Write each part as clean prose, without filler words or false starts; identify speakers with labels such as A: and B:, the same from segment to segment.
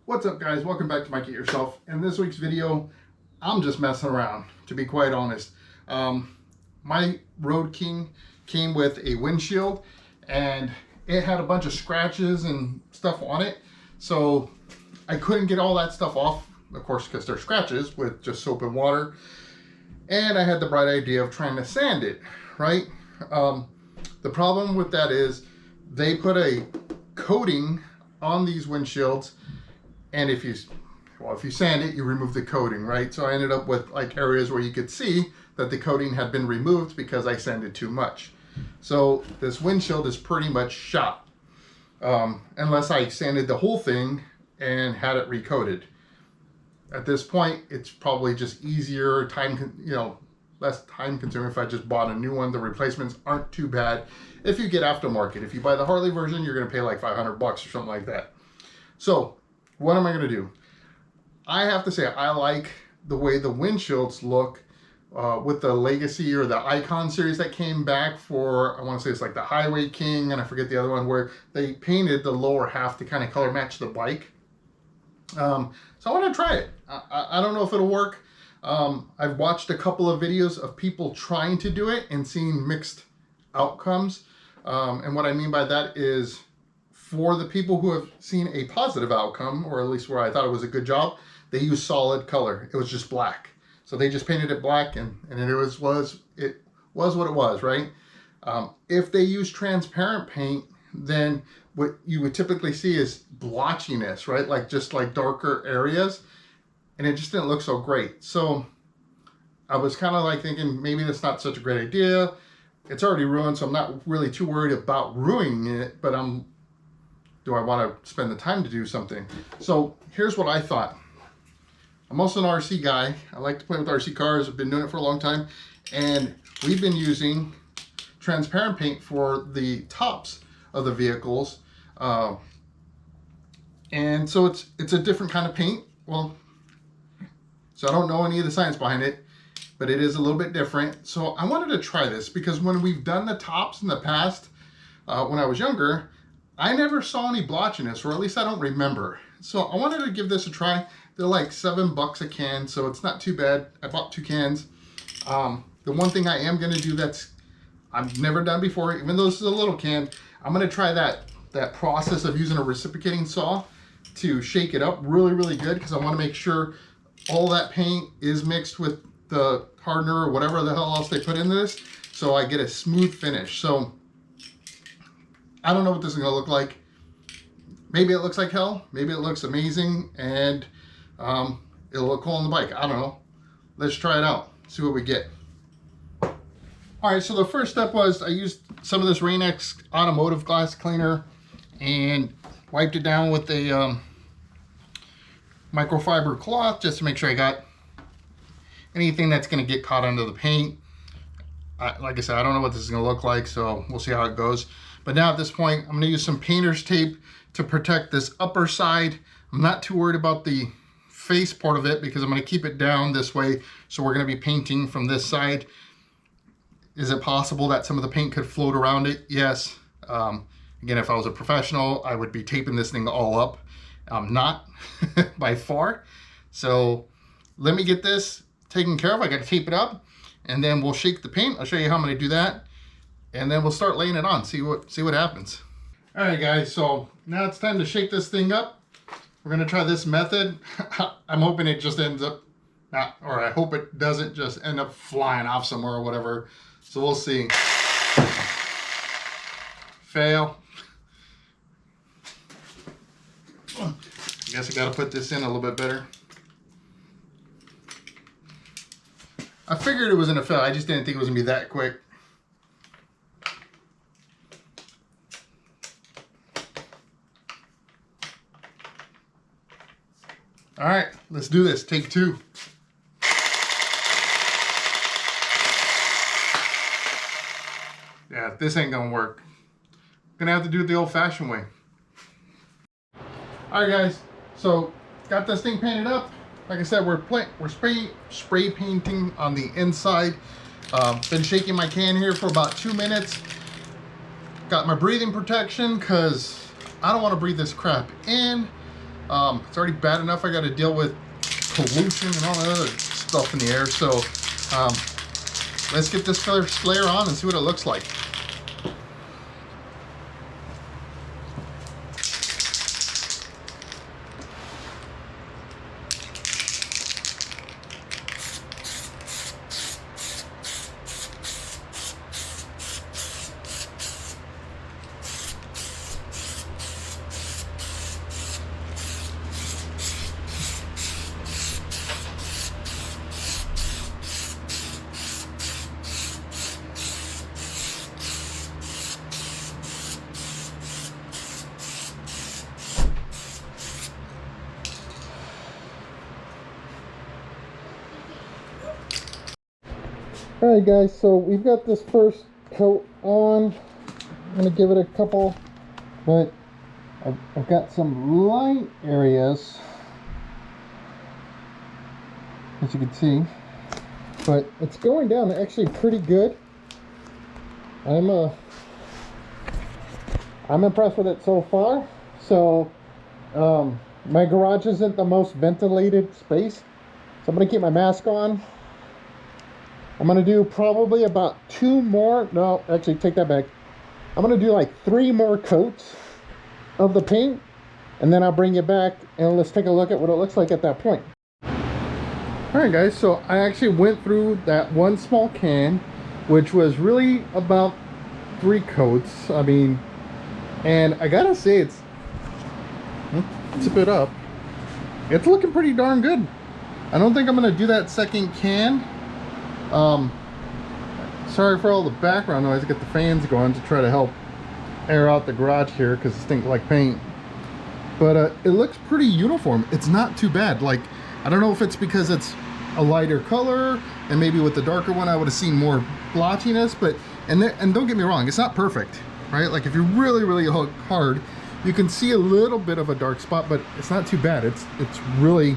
A: What's up, guys? Welcome back to Make It Yourself. In this week's video, I'm just messing around, to be quite honest. My Road King came with a windshield and it had a bunch of scratches and stuff on it. So I couldn't get all that stuff off, of course, because they're scratches, with just soap and water. And I had the bright idea of trying to sand it, right? The problem with that is they put a coating on these windshields, and if you sand it, you remove the coating, right? So I ended up with like areas where you could see that the coating had been removed because I sanded too much. So this windshield is pretty much shot, unless I sanded the whole thing and had it recoated. At this point, it's probably just easier, less time consuming if I just bought a new one. The replacements aren't too bad if you get aftermarket. If you buy the Harley version, you're gonna pay like 500 bucks or something like that. So what am I gonna do? I have to say, I like the way the windshields look with the Legacy or the Icon series that came back for, I wanna say it's like the Highway King, and I forget the other one, where they painted the lower half to kind of color match the bike. So I want to try it. I don't know if it'll work. I've watched a couple of videos of people trying to do it and seeing mixed outcomes. And what I mean by that is, for the people who have seen a positive outcome, or at least where I thought it was a good job, they used solid color. It was just black. So they just painted it black, and it was what it was, right? If they use transparent paint, then what you would typically see is blotchiness, right? Like just like darker areas, and it just didn't look so great. So I was kind of like thinking, maybe that's not such a great idea. It's already ruined, so I'm not really too worried about ruining it, but do I want to spend the time to do something? So here's what I thought. I'm also an RC guy. I like to play with RC cars. I've been doing it for a long time, and we've been using transparent paint for the tops of the vehicles. And so it's a different kind of paint. Well, so I don't know any of the science behind it, but it is a little bit different. So I wanted to try this because when we've done the tops in the past, when I was younger, I never saw any blotchiness, or at least I don't remember. So I wanted to give this a try. They're like $7 a can, so it's not too bad. I bought 2 cans. The one thing I am gonna do that's I've never done before, even though this is a little can, I'm gonna try that process of using a reciprocating saw to shake it up really good, because I want to make sure all that paint is mixed with the hardener or whatever the hell else they put into this, so I get a smooth finish. So I don't know what this is gonna look like. Maybe it looks like hell, maybe it looks amazing, and it'll look cool on the bike. I don't know. Let's try it out, see what we get. All right, so the first step was I used some of this Rain-X automotive glass cleaner and wiped it down with a microfiber cloth just to make sure I got anything that's going to get caught under the paint. Like I said, I don't know what this is going to look like, so we'll see how it goes. But now at this point, I'm going to use some painter's tape to protect this upper side. I'm not too worried about the face part of it because I'm going to keep it down this way. So we're going to be painting from this side. Is it possible that some of the paint could float around it? Yes. Again, if I was a professional, I would be taping this thing all up. I'm not by far. So let me get this taken care of. I got to tape it up, and then we'll shake the paint. I'll show you how I'm going to do that, and then we'll start laying it on. See what happens. All right, guys. So now it's time to shake this thing up. We're going to try this method. I'm hoping it just ends up or I hope it doesn't just end up flying off somewhere or whatever. So we'll see. Fail. I guess I got to put this in a little bit better. I figured it was going to fail. I just didn't think it was going to be that quick. All right, let's do this. Take 2. Yeah, this ain't gonna work. Gonna have to do it the old-fashioned way. All right, guys. So got this thing painted up. Like I said, we're spray painting on the inside. Been shaking my can here for about 2 minutes. Got my breathing protection because I don't want to breathe this crap in. It's already bad enough I got to deal with pollution and all that other stuff in the air. So let's get this color layer on and see what it looks like. Alright guys, so we've got this first coat on. I'm going to give it a couple, but I've got some light areas, as you can see, but it's going down actually pretty good. I'm impressed with it so far. So my garage isn't the most ventilated space, so I'm going to keep my mask on. I'm going to do probably about 2 more, no, actually take that back. I'm going to do like 3 more coats of the paint, and then I'll bring you back and let's take a look at what it looks like at that point. Alright guys, so I actually went through that one small can, which was really about 3 coats. I mean, and I gotta say it's a bit up. It's looking pretty darn good. I don't think I'm going to do that second can. Sorry for all the background noise. I got the fans going to try to help air out the garage here because it stinks like paint. But it looks pretty uniform. It's not too bad. Like, I don't know if it's because it's a lighter color and maybe with the darker one I would have seen more blotchiness, but and don't get me wrong, it's not perfect, right? Like if you really hook hard, you can see a little bit of a dark spot, but it's not too bad. It's really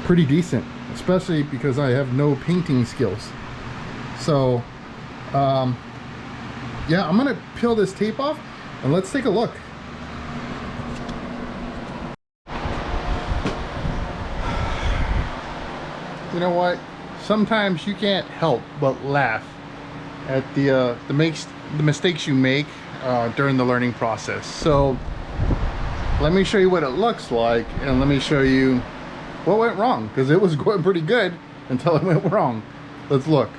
A: pretty decent, especially because I have no painting skills. So yeah, I'm gonna peel this tape off and let's take a look. You know what, sometimes you can't help but laugh at the mistakes you make during the learning process. So let me show you what it looks like, and let me show you what went wrong, because it was going pretty good until it went wrong. Let's look.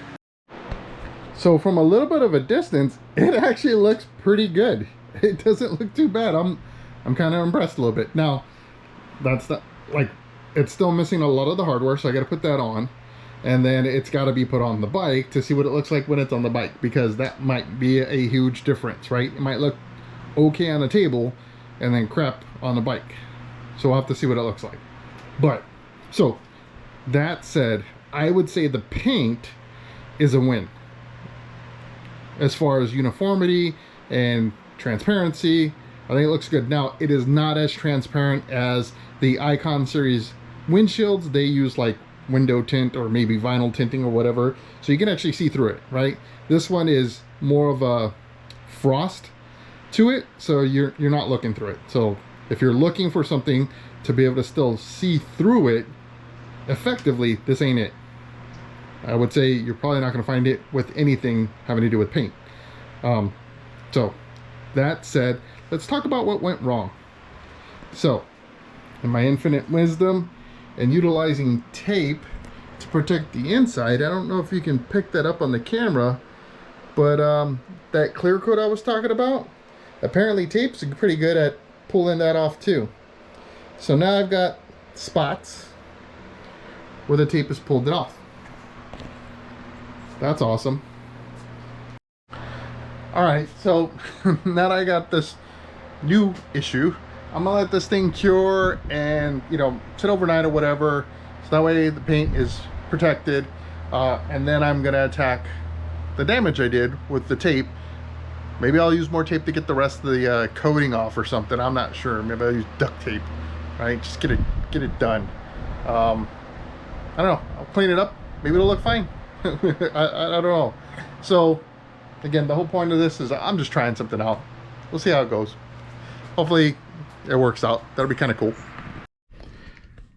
A: So from a little bit of a distance, it actually looks pretty good. It doesn't look too bad. I'm kind of impressed a little bit. Now, that's not like, it's still missing a lot of the hardware, so I got to put that on, and then it's got to be put on the bike to see what it looks like when it's on the bike, because that might be a huge difference, right? It might look okay on the table and then crap on the bike. So we'll have to see what it looks like. But so that said, I would say the paint is a win as far as uniformity and transparency. I think it looks good. Now, it is not as transparent as the Icon series windshields. They use like window tint or maybe vinyl tinting or whatever, so you can actually see through it, right? This one is more of a frost to it, so you're not looking through it. So if you're looking for something to be able to still see through it effectively, this ain't it. I would say you're probably not going to find it with anything having to do with paint. So that said, let's talk about what went wrong. So in my infinite wisdom and utilizing tape to protect the inside, I don't know if you can pick that up on the camera, but that clear coat I was talking about, apparently tape's pretty good at pulling that off too. So now I've got spots where the tape has pulled it off. That's awesome. Alright, so now that I got this new issue, I'm gonna let this thing cure and, you know, sit overnight or whatever, so that way the paint is protected, and then I'm gonna attack the damage I did with the tape. Maybe I'll use more tape to get the rest of the coating off or something. I'm not sure. Maybe I'll use duct tape, right? Just get it done. I don't know. I'll clean it up. Maybe it'll look fine. I don't know. So again, the whole point of this is I'm just trying something out. We'll see how it goes. Hopefully it works out. That'll be kind of cool.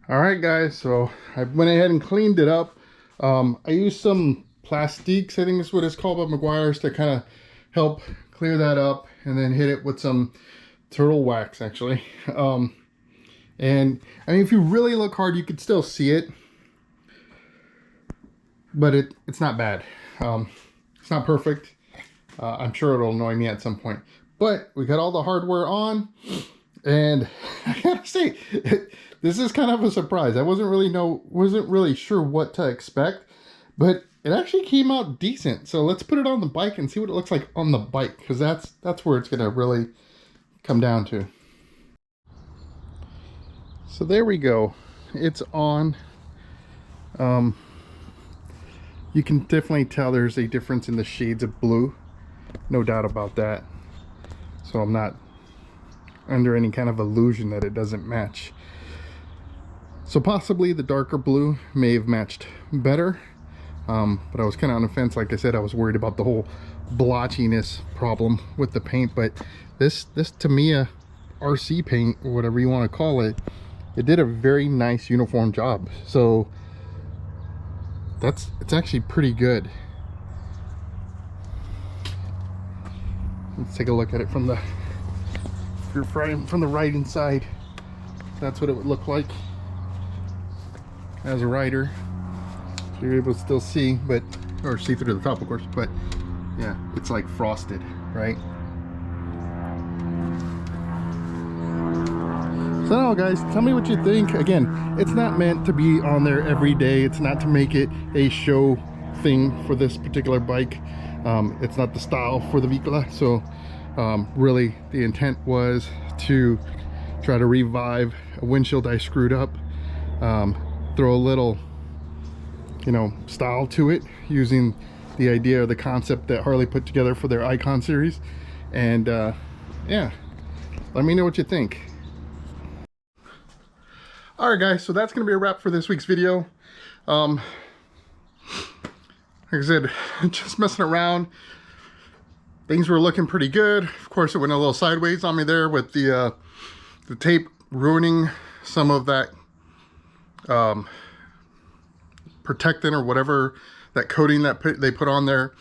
A: All right, guys, so I went ahead and cleaned it up. I used some plastiques, I think is what it's called by Meguiar's, to kind of help clear that up, and then hit it with some turtle wax, actually. And I mean, if you really look hard, you could still see it, but it's not bad. It's not perfect. I'm sure it'll annoy me at some point, but we got all the hardware on, and I gotta say, this is kind of a surprise. I wasn't really sure what to expect, but it actually came out decent. So let's put it on the bike and see what it looks like on the bike, because that's where it's gonna really come down to. So there we go. It's on. You can definitely tell there's a difference in the shades of blue. No doubt about that. So I'm not under any kind of illusion that it doesn't match. So possibly the darker blue may have matched better. But I was kind of on the fence. Like I said, I was worried about the whole blotchiness problem with the paint. But this Tamiya RC paint, or whatever you want to call it, it did a very nice uniform job. So it's actually pretty good. Let's take a look at it from the, if you're from the right inside. That's what it would look like as a rider. So you're able to still see, but, or see through the top, of course, but yeah, it's like frosted, right? So now, guys, tell me what you think. Again, it's not meant to be on there every day. It's not to make it a show thing for this particular bike. It's not the style for the Vicla. So really the intent was to try to revive a windshield I screwed up, throw a little, you know, style to it, using the idea or the concept that Harley put together for their Icon series. And yeah, let me know what you think. All right, guys, so that's gonna be a wrap for this week's video. Like I said, just messing around. Things were looking pretty good. Of course, it went a little sideways on me there with the tape ruining some of that protectant or whatever, that coating that they put on there.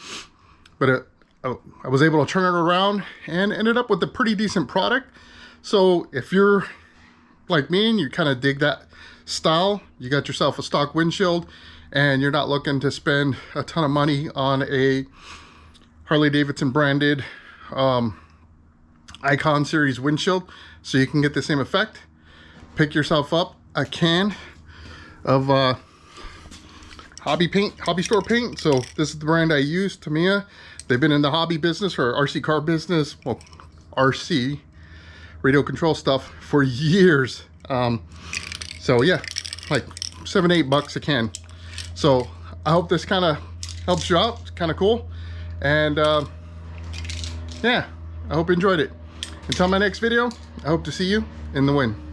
A: But I was able to turn it around and ended up with a pretty decent product. So if you're like me and you kind of dig that style, you got yourself a stock windshield and you're not looking to spend a ton of money on a Harley Davidson branded Icon series windshield so you can get the same effect, pick yourself up a can of hobby store paint. So this is the brand I use, Tamiya. They've been in the hobby business or RC car business, well, RC radio control stuff for years. So yeah, like $7-8 a can. So I hope this kind of helps you out. It's kind of cool. And yeah, I hope you enjoyed it. Until my next video, I hope to see you in the wind.